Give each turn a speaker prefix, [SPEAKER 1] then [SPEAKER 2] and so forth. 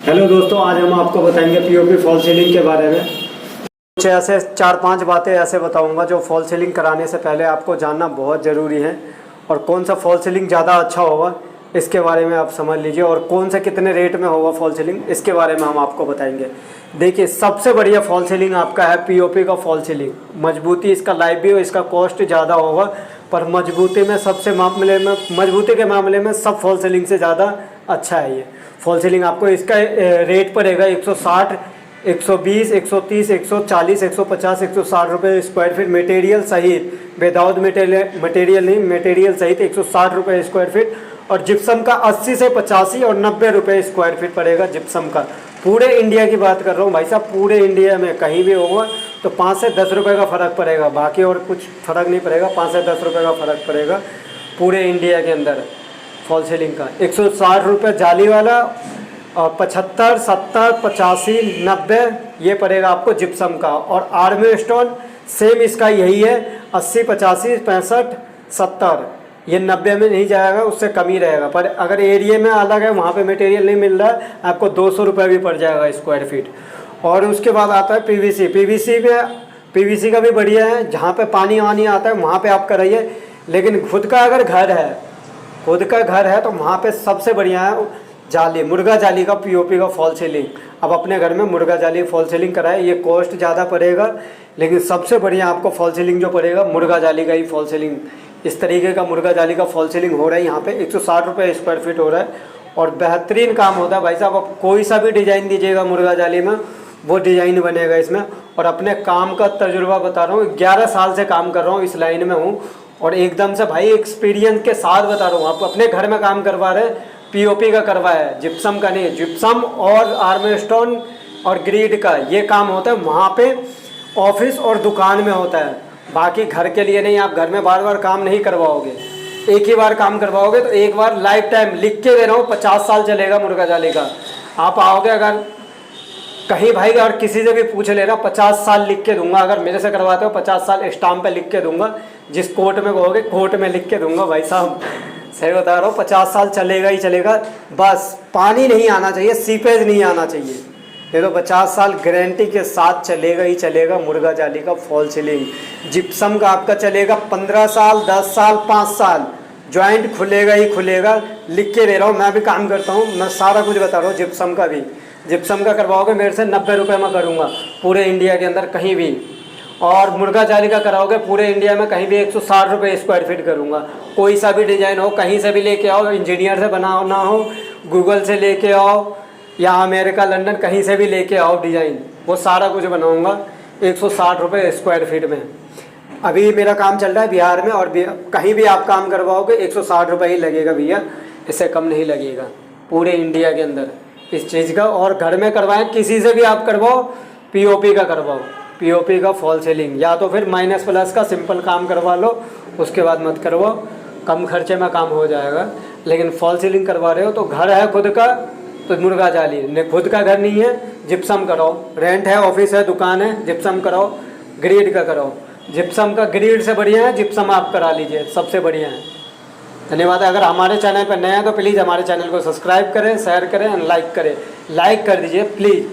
[SPEAKER 1] Hello दोस्तों, आज हम आपको बताएंगे पीओपी फॉल सीलिंग के बारे में। कुछ ऐसे 4-5 बातें ऐसे बताऊंगा जो फॉल सीलिंग कराने से पहले आपको जानना बहुत ज़रूरी है। और कौन सा फॉल सीलिंग ज़्यादा अच्छा होगा इसके बारे में आप समझ लीजिए, और कौन से कितने रेट में होगा फॉल सीलिंग इसके बारे में हम आपको बताएंगे। देखिए, सबसे बढ़िया फॉल सीलिंग आपका है पीओपी का फॉल सीलिंग। मजबूती इसका लाइफ भी हो, इसका कॉस्ट ज़्यादा होगा, पर मजबूती में मजबूती के मामले में सब फॉल सीलिंग से ज़्यादा अच्छा है। ये फॉल सीलिंग आपको इसका रेट पड़ेगा 160, 120, 130, 140, 150, 160 रुपये स्क्वायर फीट मटेरियल सहित। विदाउट मटेरियल नहीं, मटेरियल सहित 160 रुपये स्क्वायर फीट। और जिप्सम का 80 से 85 और 90 रुपये स्क्वायर फीट पड़ेगा जिप्सम का। पूरे इंडिया की बात कर रहा हूँ भाई साहब, पूरे इंडिया में कहीं भी होगा तो 5 से 10 रुपये का फ़र्क पड़ेगा, बाकी और कुछ फ़र्क नहीं पड़ेगा। 5 से 10 रुपये का फ़र्क पड़ेगा पूरे इंडिया के अंदर फॉल सीलिंग का। 160 रुपये जाली वाला और 75, 70, 85, 90 ये पड़ेगा आपको जिप्सम का। और आर्मी स्टोन सेम इसका यही है, 80, 85, 65, 70। ये 90 में नहीं जाएगा, उससे कम ही रहेगा। पर अगर एरिया में अलग है, वहाँ पे मटेरियल नहीं मिल रहा है, आपको 200 रुपये भी पड़ जाएगा स्क्वायर फीट। और उसके बाद आता है पीवीसी। पीवीसी का भी बढ़िया है, जहाँ पे पानी वानी आता है वहाँ पे आप कराइए। लेकिन खुद का अगर घर है तो वहाँ पे सबसे बढ़िया है जाली, मुर्गा जाली का पीओपी का फॉल सीलिंग। अब अपने घर में मुर्गा जाली फॉल सीलिंग कराए, ये कॉस्ट ज़्यादा पड़ेगा, लेकिन सबसे बढ़िया आपको फॉल सीलिंग जो पड़ेगा मुर्गा जाली का ही फॉल सीलिंग। इस तरीके का मुर्गा जाली का फॉल सीलिंग हो रहा है यहाँ पे 160 रुपये स्क्वायर फीट हो रहा है, और बेहतरीन काम होता है भाई साहब। आप कोई सा भी डिज़ाइन दीजिएगा मुर्गा जाली में, वो डिज़ाइन बनेगा इसमें। और अपने काम का तजुर्बा बता रहा हूँ, 11 साल से काम कर रहा हूँ, इस लाइन में हूँ, और एकदम से भाई एक्सपीरियंस के साथ बता रहा हूँ। आप अपने घर में काम करवा रहे हैं, पीओपी का करवाया है, जिप्सम का नहीं। जिप्सम और आर्मी स्टोन और ग्रीड का ये काम होता है वहाँ पे ऑफिस और दुकान में होता है, बाकी घर के लिए नहीं। आप घर में बार बार काम नहीं करवाओगे, एक ही बार काम करवाओगे तो एक बार लाइफ टाइम लिख के दे रहा हूँ, 50 साल चलेगा मुर्गा जाली का। आप आओगे अगर कहीं भाई, और किसी से भी पूछ ले रहा, 50 साल लिख के दूंगा। अगर मेरे से करवाते हो 50 साल स्टाम्प पे लिख के दूंगा, जिस कोर्ट में कहोगे कोर्ट में लिख के दूंगा भाई साहब। सही बता रहा हूँ, 50 साल चलेगा ही चलेगा। बस पानी नहीं आना चाहिए, सीपेज नहीं आना चाहिए, ये तो 50 साल गारंटी के साथ चलेगा ही चलेगा मुर्गा जाली का फॉल सीलिंग। जिप्सम का आपका चलेगा 15 साल, 10 साल, 5 साल, जॉइंट खुलेगा ही खुलेगा। लिख के दे रहा हूँ, मैं भी काम करता हूँ, मैं सारा कुछ बता रहा हूँ। जिप्सम का भी, जिप्सम का करवाओगे मेरे से 90 रुपये में करूँगा पूरे इंडिया के अंदर कहीं भी। और मुर्गा जाली का कराओगे पूरे इंडिया में कहीं भी 160 रुपये स्क्वायर फीट करूँगा। कोई सा भी डिज़ाइन हो, कहीं से भी लेके आओ, इंजीनियर से बनाओ ना हो, गूगल से लेके आओ या अमेरिका, लंदन, कहीं से भी लेके आओ डिज़ाइन, वो सारा कुछ बनाऊँगा 160 रुपये स्क्वायर फीट में। अभी मेरा काम चल रहा है बिहार में, और कहीं भी आप काम करवाओगे 160 रुपये ही लगेगा भैया, इससे कम नहीं लगेगा पूरे इंडिया के अंदर इस चीज़ का। और घर में करवाएं, किसी से भी आप करवाओ, पीओपी का करवाओ, पीओपी का फॉल सीलिंग, या तो फिर माइनस प्लस का सिंपल काम करवा लो, उसके बाद मत करवाओ, कम खर्चे में काम हो जाएगा। लेकिन फॉल सीलिंग करवा रहे हो तो घर है खुद का तो मुर्गा जाली, ने खुद का घर नहीं है जिप्सम कराओ, रेंट है, ऑफिस है, दुकान है, जिप्सम कराओ, ग्रीड का कराओ। जिप्सम का ग्रीड से बढ़िया है जिप्सम, आप करा लीजिए, सबसे बढ़िया है। धन्यवाद। अगर हमारे चैनल पर नए हैं तो प्लीज़ हमारे चैनल को सब्सक्राइब करें, शेयर करें और लाइक करें। लाइक कर दीजिए प्लीज़।